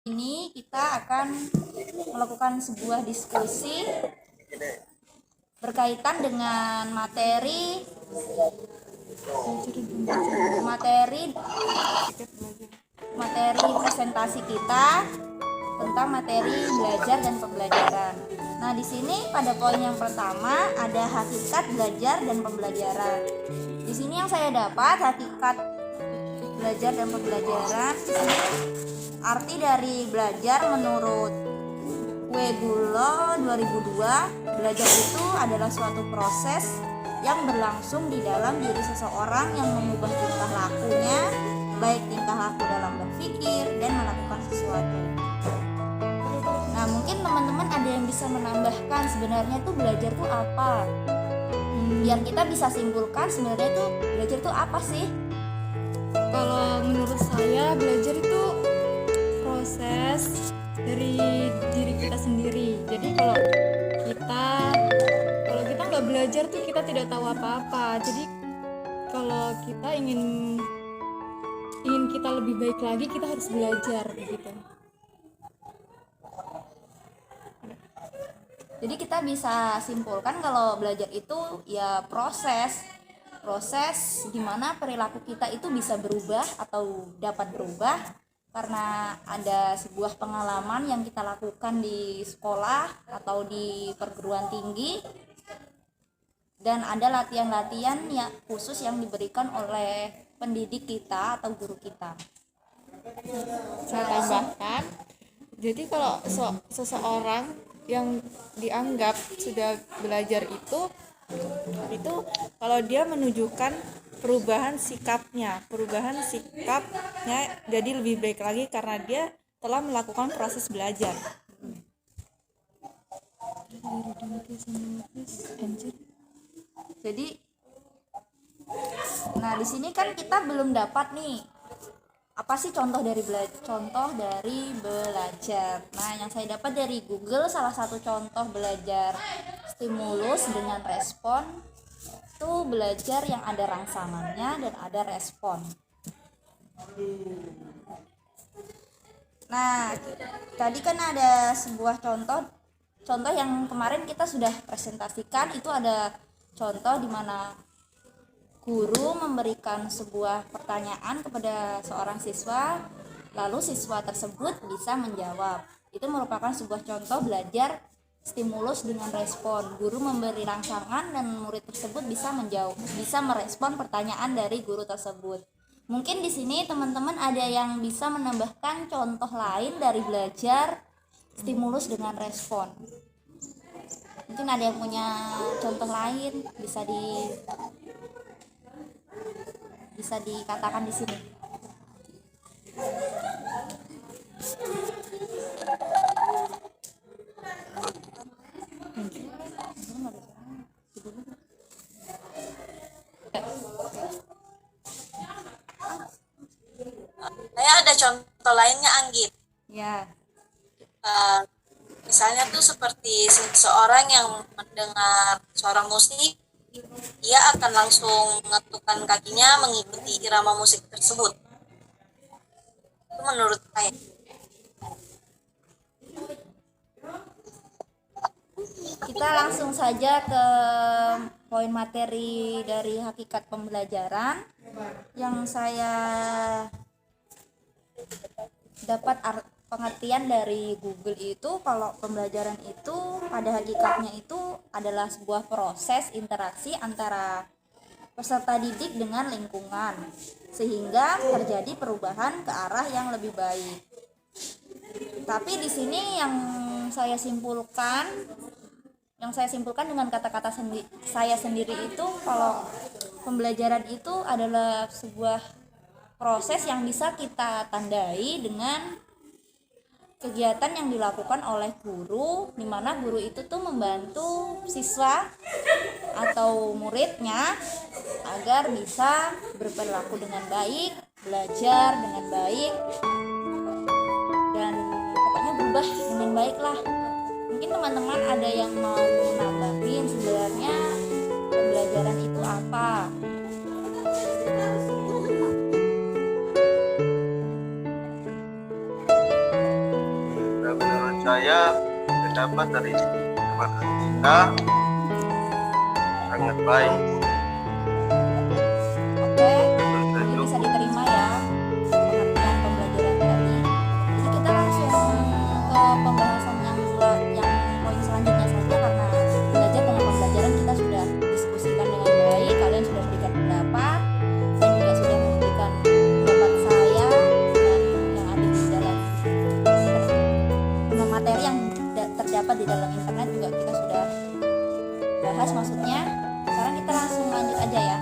Ini kita akan melakukan sebuah diskusi berkaitan dengan materi presentasi kita tentang materi belajar dan pembelajaran. Nah, di sini pada poin yang pertama ada hakikat belajar dan pembelajaran. Di sini yang saya dapat hakikat belajar dan pembelajaran. Arti dari belajar menurut Webulo 2002, belajar itu adalah suatu proses yang berlangsung di dalam diri seseorang yang mengubah tingkah lakunya, baik tingkah laku dalam berpikir dan melakukan sesuatu. Nah, mungkin teman-teman ada yang bisa menambahkan sebenarnya tuh belajar tuh apa? Biar kita bisa simpulkan sebenarnya tuh belajar tuh apa sih? Kalau menurut saya belajar itu proses dari diri kita sendiri. Jadi kalau kita nggak belajar tuh kita tidak tahu apa-apa. Jadi kalau kita ingin kita lebih baik lagi, kita harus belajar gitu. Jadi kita bisa simpulkan kalau belajar itu ya proses gimana perilaku kita itu bisa berubah atau dapat berubah karena ada sebuah pengalaman yang kita lakukan di sekolah atau di perguruan tinggi, dan ada latihan-latihan yang khusus yang diberikan oleh pendidik kita atau guru kita. Saya tambahkan, jadi kalau seseorang yang dianggap sudah belajar itu kalau dia menunjukkan perubahan sikapnya jadi lebih baik lagi karena dia telah melakukan proses belajar. Jadi nah di sini kan kita belum dapat nih apa sih contoh dari belajar. Nah, yang saya dapat dari Google, salah satu contoh belajar stimulus dengan respon itu belajar yang ada rangsangannya dan ada respon. Nah, tadi kan ada sebuah contoh yang kemarin kita sudah presentasikan, itu ada contoh di mana guru memberikan sebuah pertanyaan kepada seorang siswa, lalu siswa tersebut bisa menjawab. Itu merupakan sebuah contoh belajar stimulus dengan respon. Guru memberi rangsangan dan murid tersebut bisa merespon pertanyaan dari guru tersebut. Mungkin di sini teman-teman ada yang bisa menambahkan contoh lain dari belajar stimulus dengan respon. Mungkin ada yang punya contoh lain, bisa dikatakan di sini. Saya ada contoh lainnya, Anggit. Ya. Misalnya tuh seperti seseorang yang mendengar suara musik, ia akan langsung mengetukkan kakinya mengikuti irama musik tersebut. Itu menurut saya. Kita langsung saja ke poin materi dari hakikat pembelajaran. Yang saya dapat pengertian dari Google itu, kalau pembelajaran itu pada hakikatnya itu adalah sebuah proses interaksi antara peserta didik dengan lingkungan sehingga terjadi perubahan ke arah yang lebih baik. Tapi di sini yang saya simpulkan dengan kata-kata saya sendiri itu, kalau pembelajaran itu adalah sebuah proses yang bisa kita tandai dengan kegiatan yang dilakukan oleh guru, di mana guru itu tuh membantu siswa atau muridnya agar bisa berperilaku dengan baik, belajar dengan baik, dan pokoknya berubah dengan baik lah. Mungkin teman-teman ada yang mau nambahin sebenarnya pembelajaran itu apa? saya pendapat dari teman kita sangat baik. Oke, ini bisa diterima ya pengertian pembelajaran tadi. Jadi kita langsung ke pembahasan yang poin selanjutnya saja, karena belajar dengan pembelajaran kita sudah diskusikan dengan baik, kalian sudah berikan pendapat dan juga sudah memberikan pendapat saya dan yang ada di dalam materi yang terdapat di dalam internet juga kita sudah bahas maksudnya. Sekarang kita langsung lanjut aja ya.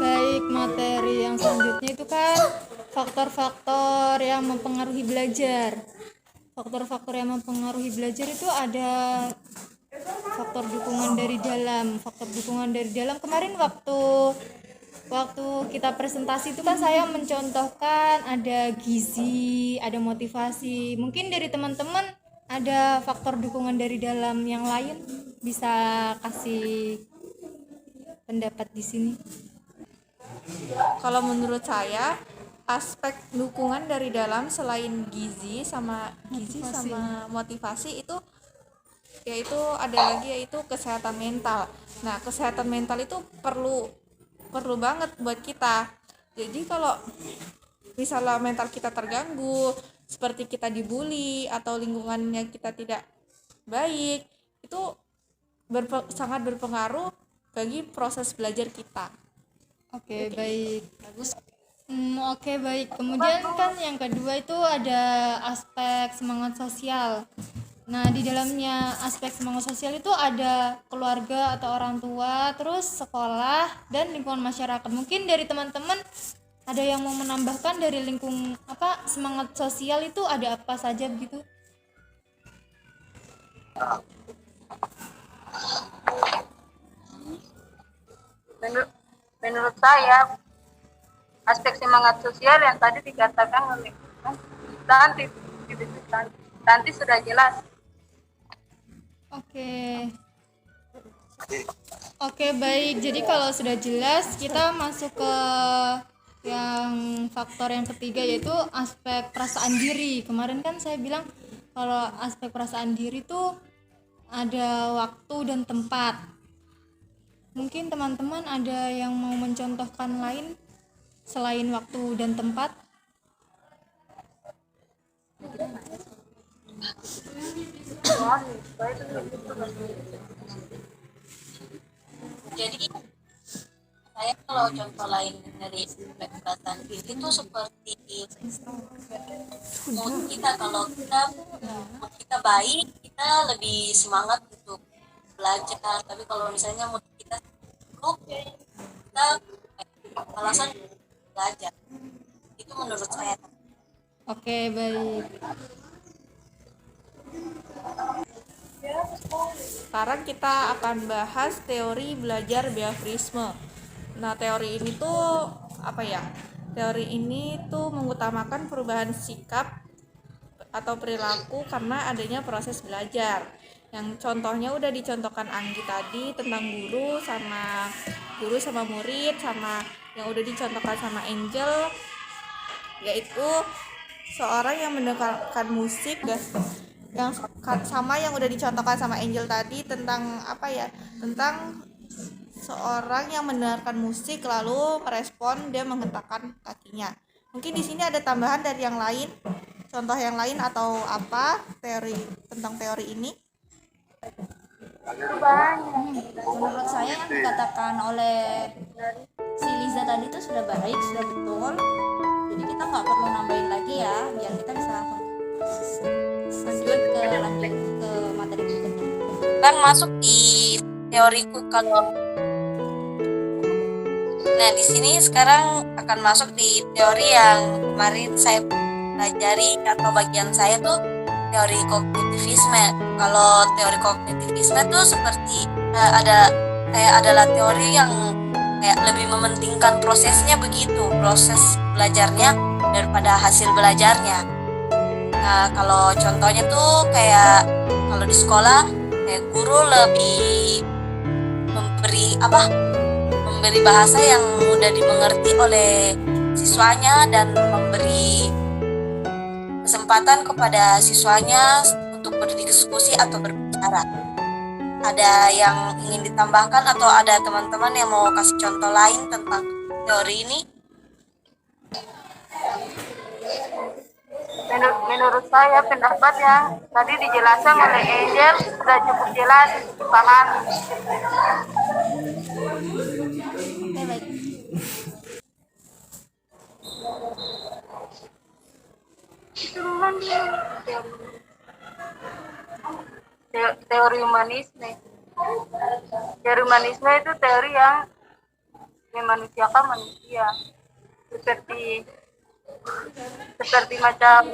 Baik, materi yang selanjutnya itu kan faktor-faktor yang mempengaruhi belajar. Faktor-faktor yang mempengaruhi belajar itu ada faktor dukungan dari dalam. Faktor dukungan dari dalam kemarin waktu kita presentasi itu kan saya mencontohkan ada gizi, ada motivasi. Mungkin dari teman-teman ada faktor dukungan dari dalam yang lain, bisa kasih pendapat di sini. Kalau menurut saya, aspek dukungan dari dalam selain gizi sama motivasi itu yaitu ada lagi, yaitu kesehatan mental. Nah, kesehatan mental itu perlu banget buat kita. Jadi kalau misalnya mental kita terganggu, seperti kita dibully atau lingkungannya kita tidak baik, itu sangat berpengaruh bagi proses belajar kita. Oke, baik. Bagus. Oke, baik. Kemudian kan yang kedua itu ada aspek semangat sosial. Nah, di dalamnya aspek semangat sosial itu ada keluarga atau orang tua, terus sekolah dan lingkungan masyarakat. Mungkin dari teman-teman ada yang mau menambahkan dari semangat sosial itu ada apa saja begitu? Menurut saya, aspek semangat sosial yang tadi dikatakan oleh Tanti sudah jelas. Oke, baik. Jadi kalau sudah jelas, kita masuk ke yang faktor yang ketiga, yaitu aspek perasaan diri. Kemarin kan saya bilang kalau aspek perasaan diri itu ada waktu dan tempat. Mungkin teman-teman ada yang mau mencontohkan lain selain waktu dan tempat? Jadi saya kalau contoh lain dari perasaan diri itu seperti mood kita. Kalau mood kita baik, kita lebih semangat untuk belajar. Tapi kalau misalnya mood kita buruk, kita alasan belajar. Itu menurut saya. Oke, baik. Sekarang kita akan bahas teori belajar behaviorisme. Nah, teori ini tuh apa ya? Teori ini tuh mengutamakan perubahan sikap atau perilaku karena adanya proses belajar. Yang contohnya udah dicontohkan Anggi tadi tentang guru sama murid, sama yang udah dicontohkan sama Angel, yaitu seorang yang mendengarkan musik, yang sama yang udah dicontohkan sama Angel tadi tentang tentang seorang yang mendengarkan musik lalu merespon, dia menghentakkan kakinya. Mungkin di sini ada tambahan dari yang lain, contoh yang lain atau apa tentang teori ini? Menurut saya yang dikatakan oleh si Liza tadi itu sudah baik, sudah betul. Jadi kita nggak perlu nambahin lagi ya, biar kita bisa lanjut ke materi berikutnya. Kan masuk di teoriku kalau di sini sekarang akan masuk di teori yang kemarin saya pelajari atau bagian saya tuh teori kognitivisme. Kalau teori kognitivisme tuh seperti adalah teori yang kayak lebih mementingkan prosesnya begitu, proses belajarnya daripada hasil belajarnya. Nah, kalau contohnya tuh kayak kalau di sekolah kayak guru lebih memberi bahasa yang mudah dimengerti oleh siswanya dan memberi kesempatan kepada siswanya untuk berdiskusi atau berbicara. Ada yang ingin ditambahkan atau ada teman-teman yang mau kasih contoh lain tentang teori ini? Menurut saya pendapat yang tadi dijelaskan oleh Angel sudah cukup jelas dipahami. Oke, baik. Teori humanisme. Teori humanisme itu teori yang memanusiakan manusia. Seperti macam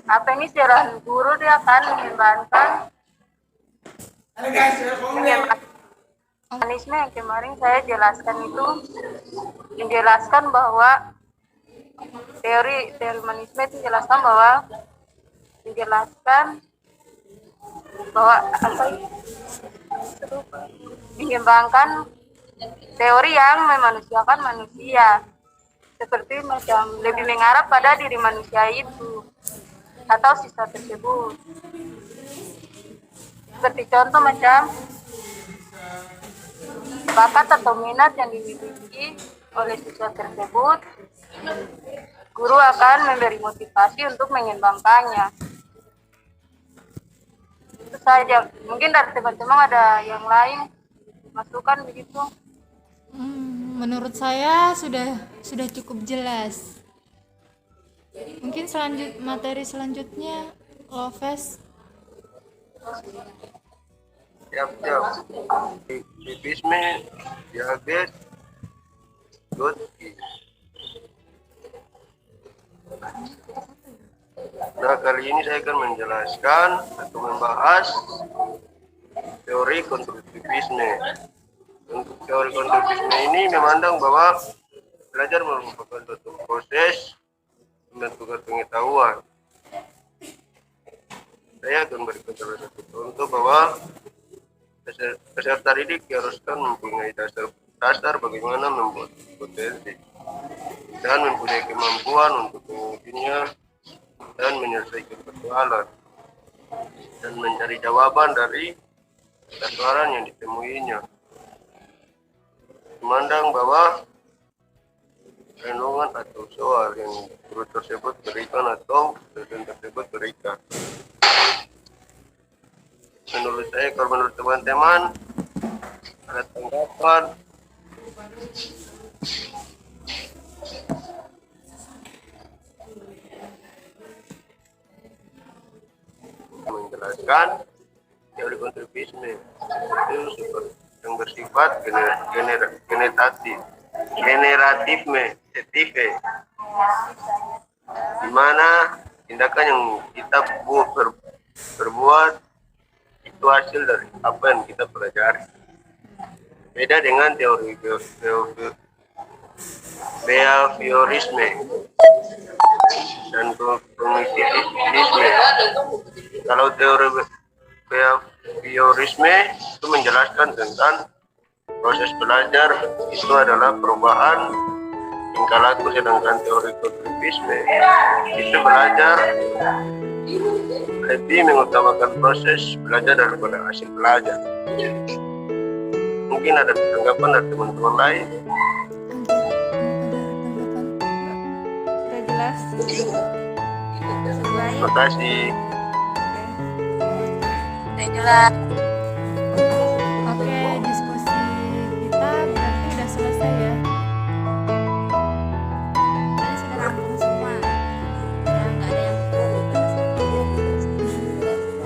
apa ini secara guru dia akan mengembangkan humanisme yang kemarin saya jelaskan itu menjelaskan bahwa teori humanisme itu menjelaskan bahwa mengembangkan teori yang memanusiakan manusia, seperti macam lebih mengarah pada diri manusia itu atau siswa tersebut. Seperti contoh macam bakat atau minat yang dimiliki oleh siswa tersebut, guru akan memberi motivasi untuk mengembangkannya. Itu saja. Mungkin dari teman-teman ada yang lain masukan begitu? Menurut saya sudah cukup jelas. Mungkin materi selanjutnya Loves. Siap. Aktivisme, diabetes, Gotki. Nah, kali ini saya akan menjelaskan atau membahas teori konstruktivisme. Untuk teori konstruktivisme ini memandang bahwa belajar merupakan suatu proses membentukkan pengetahuan. Saya akan berikan salah satu contoh bahwa peserta didik diharuskan mempunyai dasar bagaimana membuat potensi dan mempunyai kemampuan untuk mengujinya dan menyelesaikan persoalan dan mencari jawaban dari persoalan yang ditemuinya. Memandang bahwa renungan atau soal yang guru tersebut berikan atau dosen tersebut berikan. Menurut saya, kalau menurut teman-teman ada tanggapan, menjelaskan teori konstruktivisme itu yang bersifat generatif, di mana tindakan yang kita berbuat itu hasil dari apa yang kita pelajari. Beda dengan teori behaviorisme dan kognitivisme. Kalau teori behaviorisme itu menjelaskan tentang proses belajar itu adalah perubahan tingkah laku, sedangkan teori kognitivisme itu belajar lebih mengutamakan proses belajar daripada hasil belajar. Mungkin ada tanggapan dari teman-teman lain. Sudah jelas? Baik. Terima kasih. Udah jelas.